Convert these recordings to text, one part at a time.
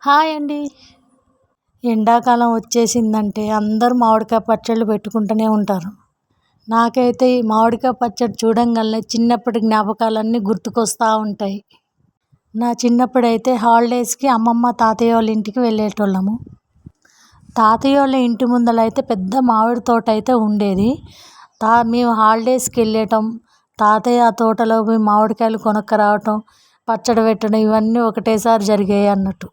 Hi అండి. ఎండాకాలం వచ్చేసిందంటే అందరూ మామిడికాయ పచ్చళ్ళు పెట్టుకుంటూనే ఉంటారు. నాకైతే ఈ మామిడికాయ పచ్చడి చూడంగానే చిన్నప్పటి జ్ఞాపకాలన్నీ గుర్తుకొస్తా ఉంటాయి. నా చిన్నప్పుడైతే హాలిడేస్‌కి అమ్మమ్మ, తాతయ్య వాళ్ళ ఇంటికి వెళ్ళేటోళ్ళము. తాతయ్య వాళ్ళ ఇంటి ముందల అయితే పెద్ద మామిడి తోట అయితే ఉండేది. మేము హాలిడేస్‌కి వెళ్ళటం, తాతయ్య ఆ తోటలో పోయి మామిడికాయలు కొనుక్కరావటం, పచ్చడి పెట్టడం ఇవన్నీ ఒకటేసారి జరిగాయి అన్నట్టు.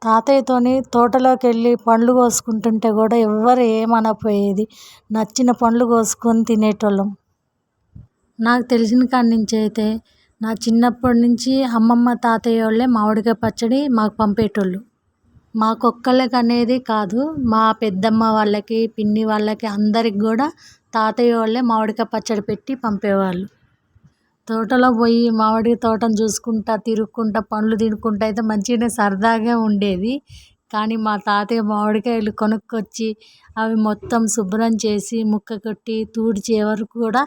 తాతయ్యతోని తోటలోకెళ్ళి పండ్లు కోసుకుంటుంటే కూడా ఎవ్వరు ఏమనకపోయేది. నచ్చిన పండ్లు కోసుకొని తినేటోళ్ళం. నాకు తెలిసిన కాడి నుంచి అయితే నా చిన్నప్పటి నుంచి అమ్మమ్మ, తాతయ్య వాళ్ళే మామిడికాయ పచ్చడి మాకు పంపేటోళ్ళు. మాకొక్కళ్ళకి అనేది కాదు, మా పెద్దమ్మ వాళ్ళకి, పిన్ని వాళ్ళకి అందరికి కూడా తాతయ్య వాళ్ళే మామిడికాయ పచ్చడి పెట్టి పంపేవాళ్ళు. తోటలో పోయి మామిడి తోటను చూసుకుంటా, తిరుక్కుంటా, పండ్లు తినుకుంటా అయితే మంచిగానే సరదాగా ఉండేది. కానీ మా తాతయ్య మామిడికాయలు కొనుక్కొచ్చి అవి మొత్తం శుభ్రం చేసి, ముక్క కొట్టి, తుడిచే వరకు కూడా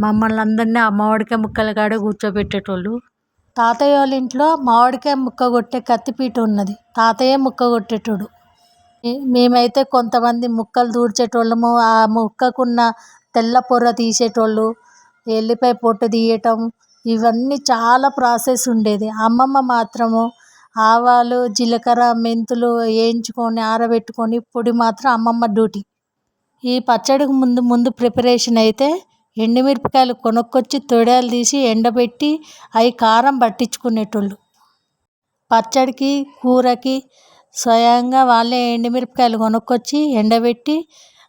మమ్మల్ని అందరినీ ఆ మామిడికాయ ముక్కల కాడే కూర్చోబెట్టేటోళ్ళు. తాతయ్య వాళ్ళ ఇంట్లో మామిడికాయ ముక్క కొట్టే కత్తిపీట ఉన్నది. తాతయ్యే ముక్క కొట్టేటోడు. మేమైతే కొంతమంది ముక్కలు దూడ్చేటోళ్ళము. ఆ ముక్కకున్న తెల్ల పొర తీసేటోళ్ళు, ఎల్లిపాయ పొట్టు తీయటం ఇవన్నీ చాలా ప్రాసెస్ ఉండేది. అమ్మమ్మ మాత్రము ఆవాలు, జీలకర్ర, మెంతులు వేయించుకొని ఆరబెట్టుకొని పొడి మాత్రం అమ్మమ్మ డ్యూటీ. ఈ పచ్చడికి ముందు ముందు ప్రిపరేషన్ అయితే ఎండుమిరపకాయలు కొనుక్కొచ్చి తొడియాలు తీసి ఎండబెట్టి అవి కారం పట్టించుకునేటోళ్ళు. పచ్చడికి, కూరకి స్వయంగా వాళ్ళే ఎండుమిరపకాయలు కొనుక్కొచ్చి ఎండబెట్టి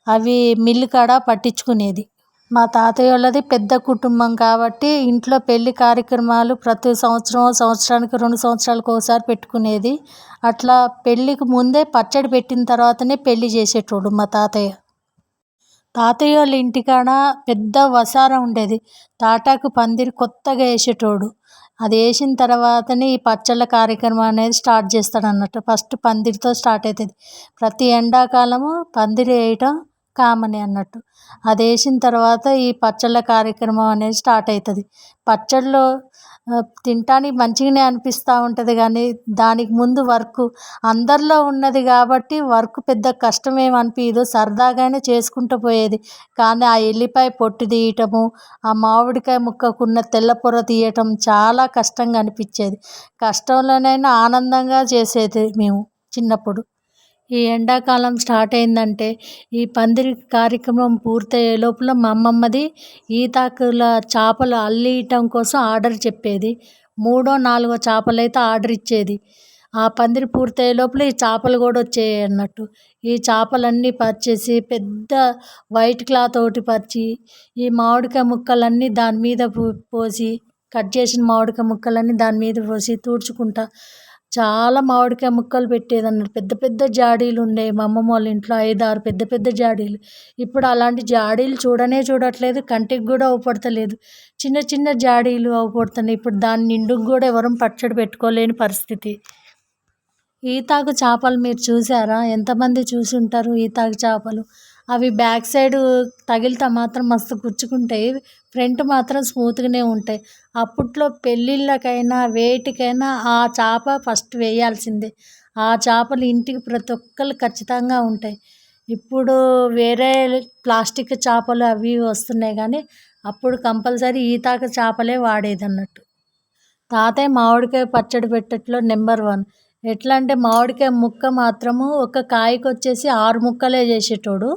అవి మిల్లు కాడ పట్టించుకునేది. మా తాతయ్య వాళ్ళది పెద్ద కుటుంబం కాబట్టి ఇంట్లో పెళ్లి కార్యక్రమాలు ప్రతి సంవత్సరానికి 2 సంవత్సరాలకు ఒకసారి పెట్టుకునేది. అట్లా పెళ్ళికి ముందే పచ్చడి పెట్టిన తర్వాతనే పెళ్లి చేసేటోడు మా తాతయ్య. తాతయ్య వాళ్ళ ఇంటికాడ పెద్ద వసారా ఉండేది. తాటాకు పందిరి కొత్తగా వేసేటోడు. అది వేసిన తర్వాతనే ఈ పచ్చళ్ళ కార్యక్రమం అనేది స్టార్ట్ చేస్తాడన్నట్టు. ఫస్ట్ పందిరితో స్టార్ట్ అవుతుంది. ప్రతి ఎండాకాలము పందిరి వేయటం కామనే అన్నట్టు. అది వేసిన తర్వాత ఈ పచ్చళ్ళ కార్యక్రమం అనేది స్టార్ట్ అవుతుంది. పచ్చళ్ళు తినటానికి మంచిగానే అనిపిస్తూ ఉంటుంది కానీ దానికి ముందు వర్క్ అందరిలో ఉన్నది కాబట్టి వర్క్ పెద్ద కష్టమేమి అనిపించదు, సరదాగానే చేసుకుంటూ పోయేది. కానీ ఆ ఎల్లిపాయ పొట్టు తీయటము, ఆ మామిడికాయ ముక్కకున్న తెల్ల పొర తీయటం చాలా కష్టంగా అనిపించేది. కష్టంలోనైనా ఆనందంగా చేసేది మేము చిన్నప్పుడు. ఈ ఎండాకాలం స్టార్ట్ అయిందంటే ఈ పందిరి కార్యక్రమం పూర్తయ్యే లోపల మా అమ్మమ్మది ఈతాకుల చేపలు అల్లియటం కోసం ఆర్డర్ చెప్పేది. 3, 4 చేపలు అయితే ఆర్డర్ ఇచ్చేది. ఆ పందిరి పూర్తయ్యే లోపల ఈ చేపలు కూడా వచ్చేవి అన్నట్టు. ఈ చేపలన్నీ పరిచేసి పెద్ద వైట్ క్లాత్ ఒకటి పరిచి ఈ మామిడికాయ ముక్కలన్నీ దాని మీద పోసి, కట్ చేసిన మామిడికాయ ముక్కలన్నీ దాని మీద పోసి తుడుచుకుంటా చాలా మామిడికాయ ముక్కలు పెట్టేదన్నట్టు. పెద్ద పెద్ద జాడీలు ఉండేవి మా అమ్మమ్మ వాళ్ళ ఇంట్లో, 5, 6 పెద్ద పెద్ద జాడీలు. ఇప్పుడు అలాంటి జాడీలు చూడట్లేదు, కంటికి కూడా అవుపడతలేదు. చిన్న చిన్న జాడీలు అవుపడుతున్నాయి. ఇప్పుడు దాని నిండుకు కూడా ఎవరం పచ్చడి పెట్టుకోలేని పరిస్థితి. ఈతాకు చేపలు మీరు చూసారా? ఎంతమంది చూసి ఉంటారు ఈతాకు చేపలు? అవి బ్యాక్ సైడ్ తగిలితే మాత్రం మస్తు గుచ్చుకుంటాయి, ఫ్రంట్ మాత్రం స్మూత్గానే ఉంటాయి. అప్పట్లో పెళ్ళిళ్ళకైనా వేటికైనా ఆ చేప ఫస్ట్ వేయాల్సిందే. ఆ చేపలు ఇంటికి ప్రతి ఒక్కరు ఖచ్చితంగా ఉంటాయి. ఇప్పుడు వేరే ప్లాస్టిక్ చేపలు అవి వస్తున్నాయి కానీ అప్పుడు కంపల్సరీ ఈతాకు చేపలే వాడేది అన్నట్టు. తాతయ్య మామిడికాయ పచ్చడి పెట్టట్లో నెంబర్ 1. ఎట్లా అంటే మామిడికాయ ముక్క మాత్రము ఒక కాయకు వచ్చేసి 6 ముక్కలే చేసేటోడు.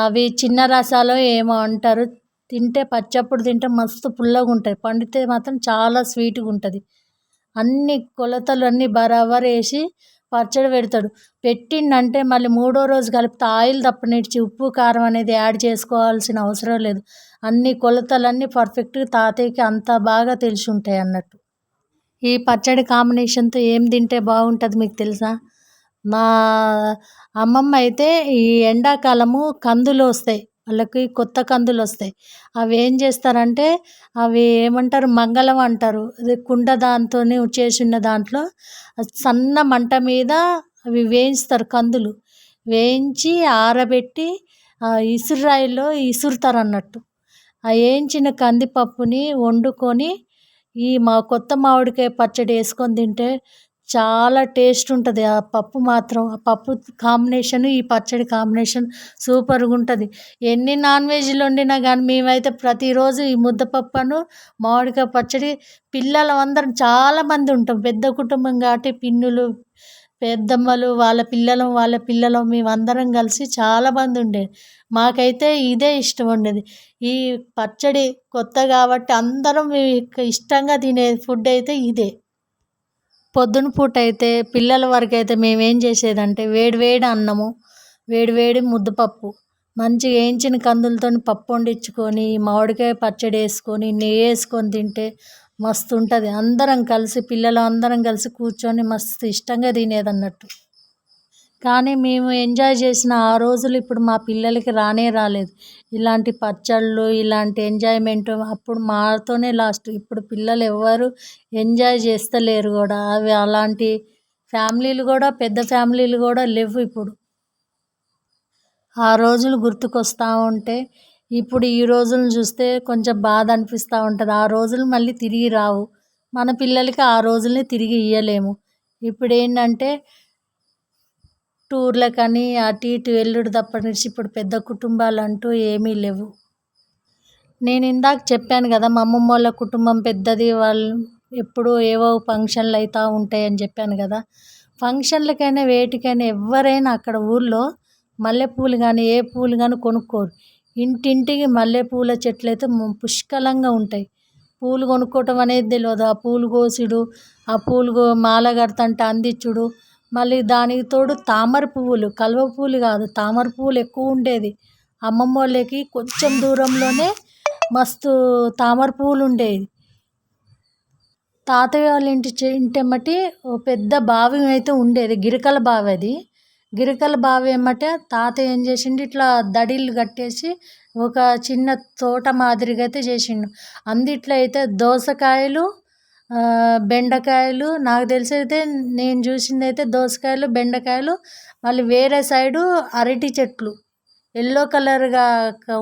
అవి చిన్న రసాలో ఏమో అంటారు. తింటే పచ్చప్పుడు తింటే మస్తు పుల్లగా ఉంటాయి, పండితే మాత్రం చాలా స్వీట్గా ఉంటుంది. అన్ని కొలతలు అన్నీ బరాబర్ వేసి పచ్చడి పెడతాడు. పెట్టిండంటే మళ్ళీ 3వ రోజు కలిపితే ఆయిల్ తప్పనిచ్చి ఉప్పు కారం అనేది యాడ్ చేసుకోవాల్సిన అవసరం లేదు. అన్ని కొలతలన్నీ పర్ఫెక్ట్గా తాతయ్యకి అంత బాగా తెలిసి ఉంటాయి అన్నట్టు. ఈ పచ్చడి కాంబినేషన్తో ఏం తింటే బాగుంటుంది మీకు తెలుసా? మా అమ్మమ్మ అయితే ఈ ఎండాకాలము కందులు వస్తాయి, వాళ్ళకి కొత్త కందులు వస్తాయి. అవి ఏం చేస్తారంటే అవి ఏమంటారు, మంగళం అంటారు. అది కుండ దాంతో చేసిన దాంట్లో సన్న మంట మీద అవి వేయిస్తారు. కందులు వేయించి ఆరబెట్టి ఇసురాయిలో ఇసురుతారు అన్నట్టు. ఆ వేయించిన కందిపప్పుని వండుకొని ఈ కొత్త మామిడికాయ పచ్చడి వేసుకొని తింటే చాలా టేస్ట్ ఉంటుంది ఆ పప్పు మాత్రం. ఆ పప్పు కాంబినేషన్, ఈ పచ్చడి కాంబినేషన్ సూపర్‌గా ఉంటుంది. ఎన్ని నాన్ వెజ్‌లు వండినా కానీ మేమైతే ప్రతిరోజు ఈ ముద్దపప్పును, మామిడికాయ పచ్చడి పిల్లలం అందరం చాలామంది ఉంటాం. పెద్ద కుటుంబం కాబట్టి పిన్నులు, పెద్దమ్మలు, వాళ్ళ పిల్లలం మేమందరం కలిసి చాలామంది ఉండేది. మాకైతే ఇదే ఇష్టం ఉండేది. ఈ పచ్చడి కొత్త కాబట్టి అందరం ఇష్టంగా తినే ఫుడ్ అయితే ఇదే. పొద్దున పూట అయితే పిల్లల వరకైతే మేమేం చేసేదంటే వేడి వేడి అన్నము, వేడి వేడి ముద్దపప్పు, మంచిగా వేయించిన కందులతోని పప్పు వండించుకొని, మామిడికాయ పచ్చడి వేసుకొని, నెయ్యి వేసుకొని తింటే మస్తు ఉంటుంది. అందరం కలిసి పిల్లలు అందరం కలిసి కూర్చొని మస్తు ఇష్టంగా తినేదన్నట్టు. కానీ మేము ఎంజాయ్ చేసిన ఆ రోజులు ఇప్పుడు మా పిల్లలకి రానే రాలేదు. ఇలాంటి పచ్చళ్ళు, ఇలాంటి ఎంజాయ్‌మెంట్ అప్పుడు మాతోనే లాస్ట్. ఇప్పుడు పిల్లలు ఎవ్వరు ఎంజాయ్ చేస్తలేరు గూడా. అవి అలాంటి ఫ్యామిలీలు గూడా, పెద్ద ఫ్యామిలీలు గూడా లెవ్వు ఇప్పుడు. ఆ రోజులు గుర్తుకొస్తా ఉంటే, ఇప్పుడు ఈ రోజులను చూస్తే కొంచెం బాధ అనిపిస్తా ఉంటది. ఆ రోజులు మళ్ళీ తిరిగి రావు. మన పిల్లలకి ఆ రోజుల్ని తిరిగి ఇయ్యలేము. ఇప్పుడేంటంటే టూర్‌లకని అటు ఇటు వెళ్ళుడు తప్పనిచ్చి ఇప్పుడు పెద్ద కుటుంబాలంటూ ఏమీ లేవు. నేను ఇందాక చెప్పాను కదా! మా అమ్మమ్మోళ్ళ కుటుంబం పెద్దది. వాళ్ళు ఎప్పుడూ ఏవో ఫంక్షన్‌లు అయితా ఉంటాయని చెప్పాను కదా! ఫంక్షన్‌లకైనా వేటికైనా ఎవ్వరైనా అక్కడ ఊర్లో మల్లెపూలు గానీ, ఏ పూలు గానీ కొనుక్కోరు. ఇంటింటికి మల్లెపూల చెట్లయితే పుష్కలంగా ఉంటాయి. పూలు కొనుక్కోవటం అనేది తెలవదు. ఆ పూలు కోసుడు, ఆ పూలు మాల కడతంటే అందించుడు, మళ్ళీ దానికి తోడు తామర పువ్వులు, కలువ పూలు కాదు తామర పువ్వులు ఎక్కువ ఉండేది. అమ్మమ్మోళ్ళకి కొంచెం దూరంలోనే మస్తు తామర పువ్వులు ఉండేవి. తాతయ్య వాళ్ళ ఇంటెమ్మటి ఓ పెద్ద బావి అయితే ఉండేది. గిరికల బావి అది. గిరికల బావి ఎమ్మట తాతయ్య ఏం చేసిండు, ఇట్లా దడిలు కట్టేసి ఒక చిన్న తోట మాదిరిగా అయితే చేసిండు. అందుట్లో అయితే దోసకాయలు, బెండకాయలు, నాకు తెలిసైతే నేను చూసిందైతే దోసకాయలు, బెండకాయలు, మళ్ళీ వేరే సైడు అరటి చెట్లు యెల్లో కలర్‌గా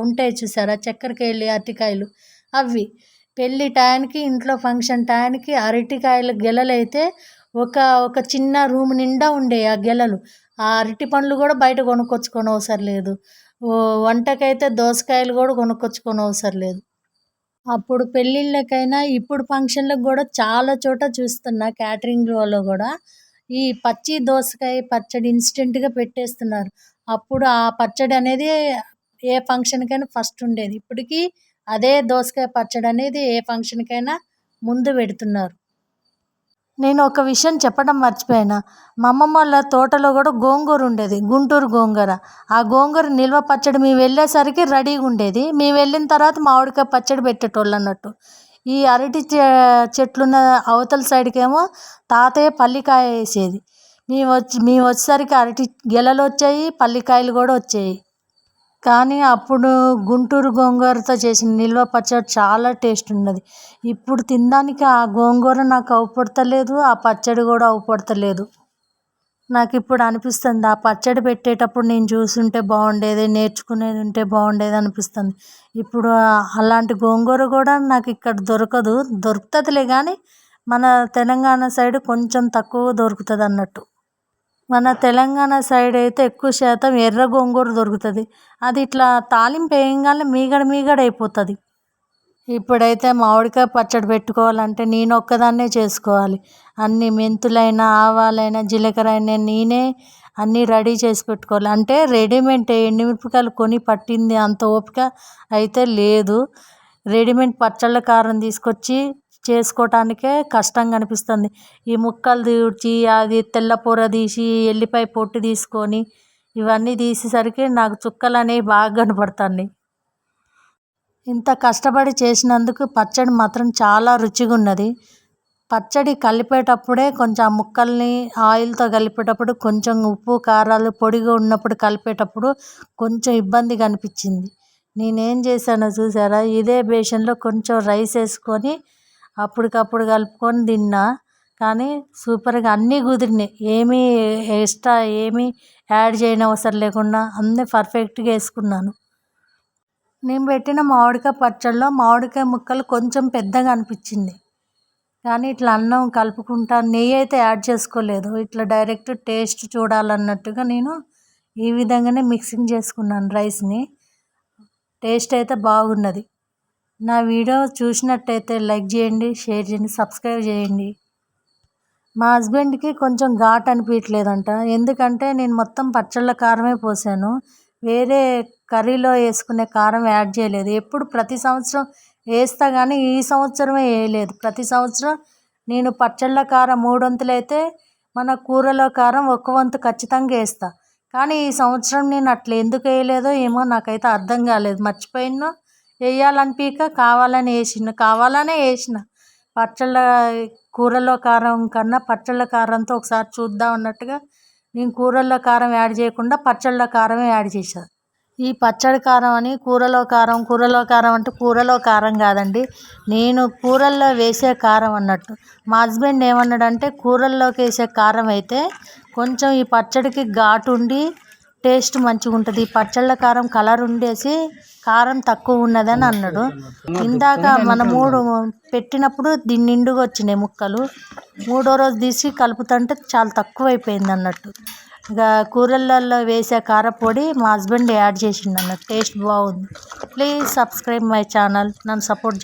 ఉంటాయి చూసారా చక్కెరకేళి అరటికాయలు అవి. పెళ్ళి టయానికి, ఇంట్లో ఫంక్షన్ టయానికి అరటికాయల గెలలైతే ఒక ఒక చిన్న రూమ్ నిండా ఉండేవి ఆ గెలలు. ఆ అరటి పండ్లు కూడా బయట కొనుక్కొచ్చుకోనవసరం లేదు. వంటకైతే దోసకాయలు కూడా కొనుక్కొచ్చుకోనవసరం లేదు. అప్పుడు పెళ్ళిళ్ళకైనా, ఇప్పుడు ఫంక్షన్‌లకు గూడా చాలా చోట చూస్తున్నా క్యాటరింగ్‌లలో గూడా ఈ పచ్చి దోసకాయ పచ్చడి ఇన్‌స్టంట్‌గా పెట్టేస్తున్నారు. అప్పుడు ఆ పచ్చడి అనేది ఏ ఫంక్షన్‌కైనా ఫస్ట్ ఉండేది. ఇప్పటికి అదే దోసకాయ పచ్చడి అనేది ఏ ఫంక్షన్‌కైనా ముందు పెడుతున్నారు. నేను ఒక విషయం చెప్పడం మర్చిపోయాను. మా అమ్మమ్మోళ్ళ తోటలో గూడా గోంగూర ఉండేది. గుంటూరు గోంగూర. ఆ గోంగూర నిల్వ పచ్చడి మేము వెళ్ళేసరికి రెడీగా ఉండేది. మేము వెళ్ళిన తర్వాత మామిడికాయ పచ్చడి పెట్టేటోళ్ళన్నట్టు. ఈ అరటి చెట్లున్న అవతల సైడ్‌కేమో తాతయ్య పల్లికాయ ఏసేది. మేము వచ్చేసరికి అరటి గెలలొచ్చాయి, పల్లికాయలు గూడా వచ్చాయి. కానీ అప్పుడు గుంటూరు గోంగూరతో చేసిన నిల్వ పచ్చడి చాలా టేస్ట్ ఉన్నది. ఇప్పుడు తినడానికి ఆ గోంగూర నాకు అవుపడతలేదు. ఆ పచ్చడి కూడా అవుపడతలేదు. నాకిప్పుడు అనిపిస్తుంది ఆ పచ్చడి పెట్టేటప్పుడు నేను చూసుంటే బాగుండేది, నేర్చుకునేది ఉంటే బాగుండేది అనిపిస్తుంది. ఇప్పుడు అలాంటి గోంగూర కూడా నాకు ఇక్కడ దొరకదు. దొరుకుతుందిలే కానీ మన తెలంగాణ సైడ్ కొంచెం తక్కువ దొరుకుతుంది అన్నట్టు. మన తెలంగాణ సైడ్ అయితే ఎక్కువ శాతం ఎర్ర గోంగూర దొరుకుతుంది. అది ఇట్లా తాలింపు వేయంగానే మీగడ మీగడ అయిపోతుంది. ఇప్పుడైతే మామిడికాయ పచ్చడి పెట్టుకోవాలంటే నేను ఒక్కదాన్నే చేసుకోవాలి. అన్ని మెంతులైనా, ఆవాలైనా, జీలకర్ర అయినా నేనే అన్నీ రెడీ చేసి పెట్టుకోవాలి. అంటే రెడీమేడ్ ఎండుమిరపకాయలు కొని పట్టింది అంత ఓపిక అయితే లేదు. రెడీమేడ్ పచ్చళ్ళ కారం తీసుకొచ్చి చేసుకోవటానికే కష్టంగా అనిపిస్తుంది. ఈ ముక్కలు దూడ్చి అది తెల్ల పొర తీసి ఎల్లిపాయ పొట్టు తీసుకొని ఇవన్నీ తీసేసరికి నాకు చుక్కలు అనేవి బాగా కనపడుతున్నాయి. ఇంత కష్టపడి చేసినందుకు పచ్చడి మాత్రం చాలా రుచిగా ఉన్నది. పచ్చడి కలిపేటప్పుడే కొంచెం ఆ ముక్కల్ని ఆయిల్తో కలిపేటప్పుడు కొంచెం ఉప్పు కారాలు పొడిగా ఉన్నప్పుడు కలిపేటప్పుడు కొంచెం ఇబ్బందిగా అనిపించింది. నేనేం చేశానో చూసారా, ఇదే బేషన్లో కొంచెం రైస్ వేసుకొని అప్పటికప్పుడు కలుపుకొని తిన్నా. కానీ సూపర్గా అన్నీ కుదిరినాయి. ఏమీ ఎక్స్ట్రా ఏమీ యాడ్ చేయనవసరం లేకుండా అన్నీ పర్ఫెక్ట్గా వేసుకున్నాను. నేను పెట్టిన మామిడికాయ పచ్చడిలో మామిడికాయ ముక్కలు కొంచెం పెద్దగా అనిపించింది. కానీ ఇట్లా అన్నం కలుపుకుంటా నెయ్యి అయితే యాడ్ చేసుకోలేదు. ఇట్లా డైరెక్ట్ టేస్ట్ చూడాలన్నట్టుగా నేను ఈ విధంగానే మిక్సింగ్ చేసుకున్నాను రైస్ని. టేస్ట్ అయితే బాగున్నది. నా వీడియో చూసినట్టయితే లైక్ చేయండి, షేర్ చేయండి, సబ్స్క్రైబ్ చేయండి. మా హస్బెండ్కి కొంచెం ఘాటు అనిపించలేదంట. ఎందుకంటే నేను మొత్తం పచ్చళ్ళ కారమే పోసాను, వేరే కర్రీలో వేసుకునే కారం యాడ్ చేయలేదు. ఎప్పుడు ప్రతి సంవత్సరం వేస్తా కానీ ఈ సంవత్సరమే వేయలేదు. ప్రతి సంవత్సరం నేను పచ్చళ్ళ కారం 3 వంతులు అయితే మన కూరలో కారం 1 వంతు ఖచ్చితంగా వేస్తా. కానీ ఈ సంవత్సరం నేను అట్లా ఎందుకు వేయలేదో ఏమో నాకైతే అర్థం కాలేదు. మర్చిపోయినా, వేయాలనిపించక కావాలనే వేసిన. పచ్చళ్ళ కూరలో కారం కన్నా పచ్చళ్ళ కారంతో ఒకసారి చూద్దాం అన్నట్టుగా నేను కూరల్లో కారం యాడ్ చేయకుండా పచ్చళ్ళ కారమే యాడ్ చేశాను. ఈ పచ్చడి కారం అని కూరలో కారం అంటే కూరలో కారం కాదండి, నేను కూరల్లో వేసే కారం అన్నట్టు. మా హస్బెండ్ ఏమన్నాడంటే కూరల్లోకి వేసే కారం అయితే కొంచెం ఈ పచ్చడికి ఘాటు ఉండి టేస్ట్ మంచిగా ఉంటుంది, ఈ పచ్చళ్ళ కారం కలర్ ఉండేసి కారం తక్కువ ఉన్నదని అన్నాడు. ఇందాక మన 3 పెట్టినప్పుడు దీన్ని నిండుగా వచ్చినాయి ముక్కలు. 3వ రోజు తీసి కలుపుతుంటే చాలా తక్కువ అయిపోయింది అన్నట్టు. ఇక కూరలలో వేసే కారపొడి మా హస్బెండ్ యాడ్ చేసిండు అన్నట్టు. టేస్ట్ బాగుంది. ప్లీజ్ సబ్స్క్రైబ్ మై ఛానల్, నన్ను సపోర్ట్ చేయండి.